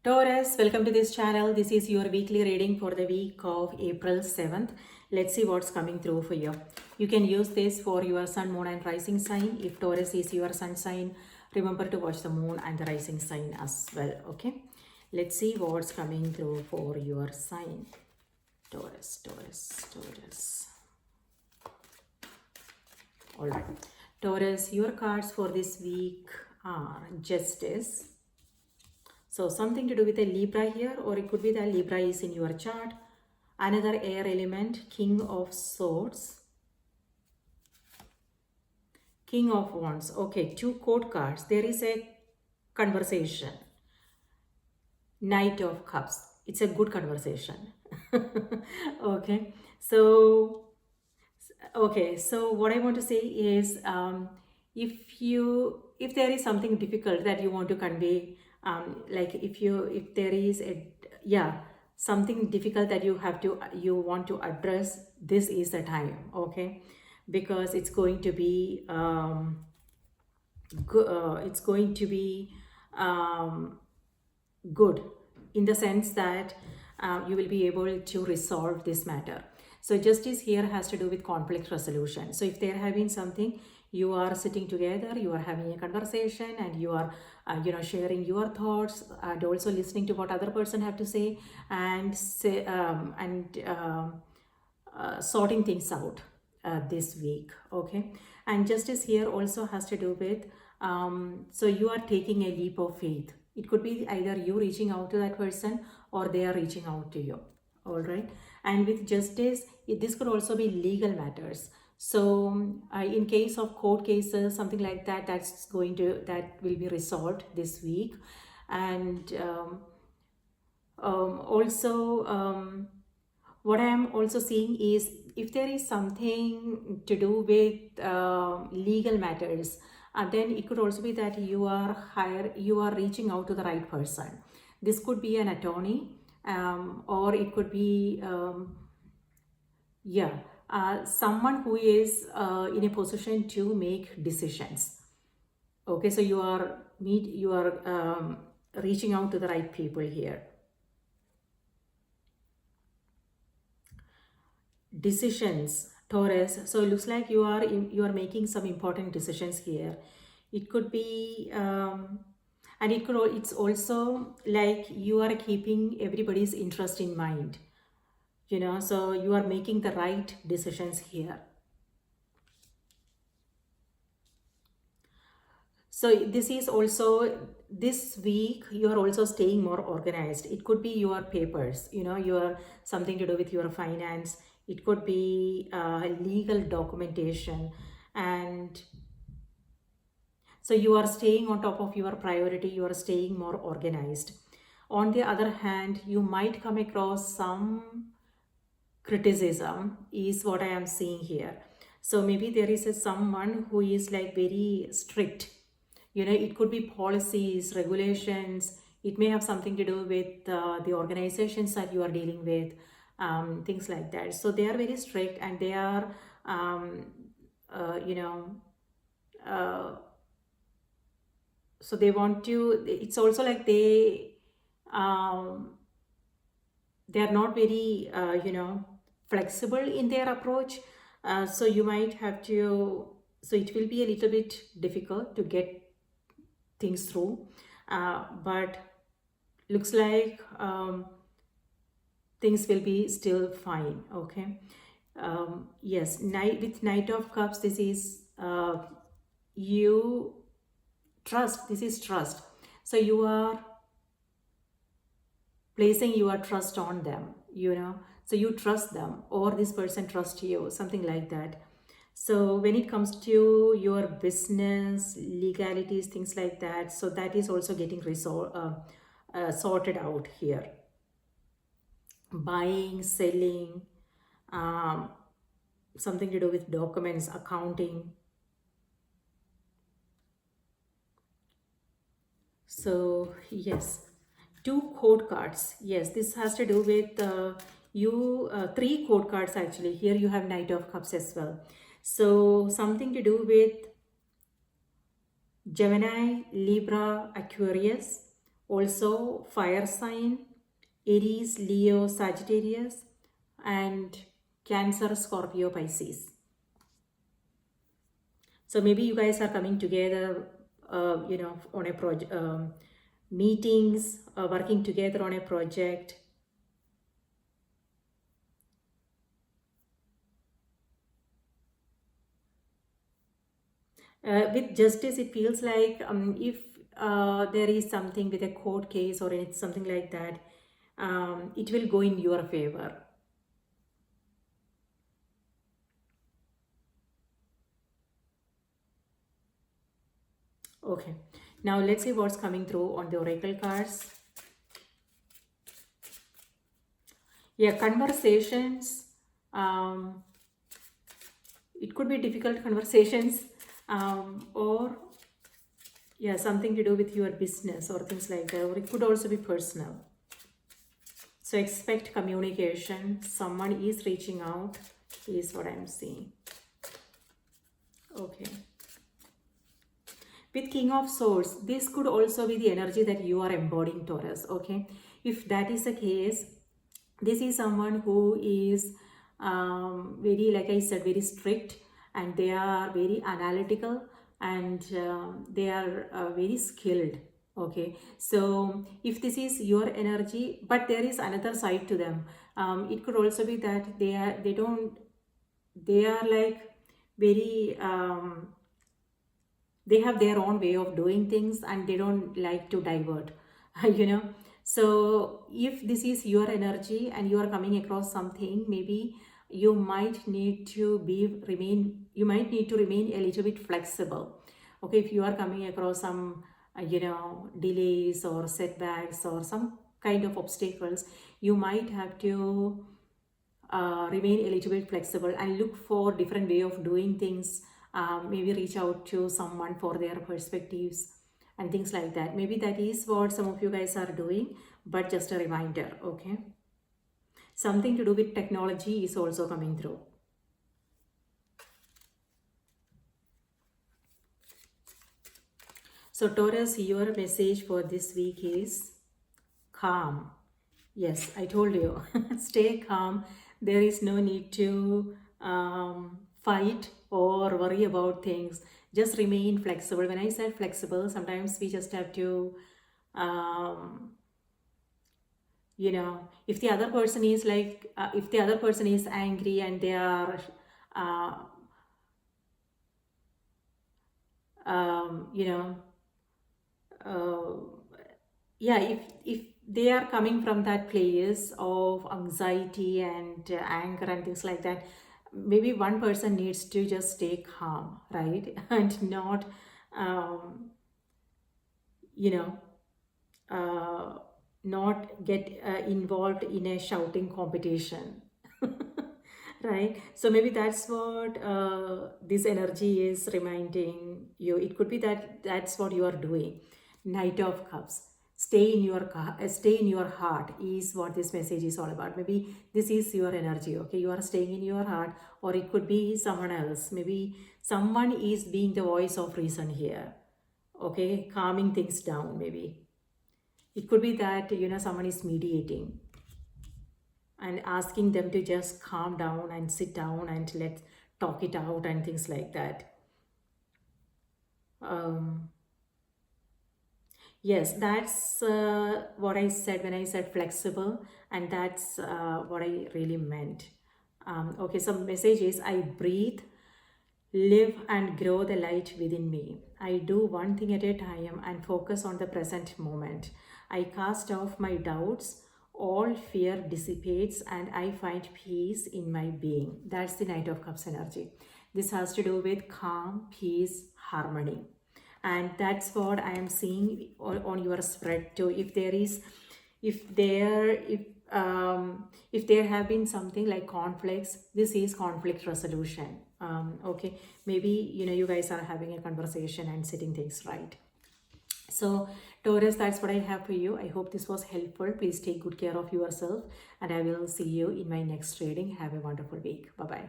Taurus, welcome to this channel. This is your weekly reading for the week of April 7th. Let's see what's coming through for you. You can use this for your sun, moon and rising sign. If Taurus is your sun sign, remember to watch the moon and the rising sign as well. Okay, let's see what's coming through for your sign. Taurus. All right. Taurus, your cards for this week are Justice. So something to do with a Libra here, or it could be that Libra is in your chart. Another air element, King of Swords. King of Wands. Okay, two court cards. There is a conversation. Knight of Cups. It's a good conversation. Okay, so what I want to say is if there is something difficult that you want to convey, like if there is something difficult that you want to address, this is the time. Okay, because it's going to be good in the sense that you will be able to resolve this matter. So justice here has to do with conflict resolution. So if there have been something, you are sitting together, you are having a conversation, and you are sharing your thoughts and also listening to what other person have to say, and sorting things out this week. Okay, and justice here also has to do with so you are taking a leap of faith. It could be either you reaching out to that person or they are reaching out to you. All right, and with justice, this could also be legal matters. So in case of court cases, something like that, that will be resolved this week. And what I am also seeing is if there is something to do with legal matters, then it could also be that you are reaching out to the right person. This could be an attorney, or it could be someone who is in a position to make decisions. Okay, so you are reaching out to the right people here. Decisions, Taurus. So it looks like you are making some important decisions here. It could be and it's also like you are keeping everybody's interest in mind, so you are making the right decisions here. So this is also, this week you are also staying more organized. It could be your papers, your something to do with your finance. It could be legal documentation, and so you are staying on top of your priority. You are staying more organized. On the other hand, you might come across some criticism is what I am seeing here. So maybe there is someone who is like very strict. It could be policies, regulations. It may have something to do with the organizations that you are dealing with, things like that. So they are very strict, and they are so they want to, it's also like they are not very flexible in their approach. So you might have to, so it will be a little bit difficult to get things through, but looks like things will be still fine. Okay, yes, with Knight of Cups, this is you trust. This is trust. So you are placing your trust on them, so you trust them, or this person trusts you, something like that. So when it comes to your business, legalities, things like that, so that is also getting sorted out here. Buying, selling, something to do with documents, accounting. So yes, two code cards. Yes, this has to do with three code cards actually. Here you have Knight of Cups as well. So something to do with Gemini, Libra, Aquarius, Also fire sign, Aries, Leo, Sagittarius, and Cancer, Scorpio, Pisces. So maybe you guys are coming together, on a project, meetings, working together on a project. With justice, it feels like if there is something with a court case or it's something like that, it will go in your favor. Okay, now let's see what's coming through on the oracle cards. Yeah, conversations. Um, it could be difficult conversations, or yeah, something to do with your business or things like that, or it could also be personal. So expect communication. Someone is reaching out, is what I'm seeing. Okay. With King of Swords, this could also be the energy that you are embodying, Taurus. Okay. If that is the case, this is someone who is very, like I said, very strict, and they are very analytical, and they are very skilled. Okay, so if this is your energy, but there is another side to them. It could also be that they are like very they have their own way of doing things, and they don't like to divert. you know so if this is your energy and you are coming across something, maybe you might need to remain a little bit flexible. Okay, if you are coming across some delays or setbacks or some kind of obstacles, you might have to remain a little bit flexible and look for different way of doing things. Maybe reach out to someone for their perspectives and things like that. Maybe that is what some of you guys are doing, but just a reminder. Okay, something to do with technology is also coming through. So Taurus, your message for this week is calm. Yes, I told you, stay calm. There is no need to fight or worry about things. Just remain flexible. When I said flexible, sometimes we just have to, um, if the other person is if the other person is angry and they are, uh, you know, uh, yeah, if they are coming from that place of anxiety and anger and things like that, maybe one person needs to just stay calm, right? And not um, you know uh, not get involved in a shouting competition. Right, so maybe that's what this energy is reminding you. It could be that that's what you are doing. Knight of Cups, stay in your heart is what this message is all about. Maybe this is your energy. Okay, you are staying in your heart, or it could be someone else. Maybe someone is being the voice of reason here. Okay, calming things down. Maybe it could be that someone is mediating and asking them to just calm down and sit down and let's talk it out and things like that. um, yes, that's what I said when I said flexible, and that's what I really meant. Okay, so message is, I breathe, live and grow the light within me. I do one thing at a time and focus on the present moment. I cast off my doubts. All fear dissipates and I find peace in my being. That's the Knight of Cups energy. This has to do with calm, peace, harmony. And that's what I am seeing on your spread too. If there have been something like conflicts, this is conflict resolution. Okay, maybe you guys are having a conversation and setting things right. So Taurus, that's what I have for you. I hope this was helpful. Please take good care of yourself, and I will see you in my next reading. Have a wonderful week. Bye bye.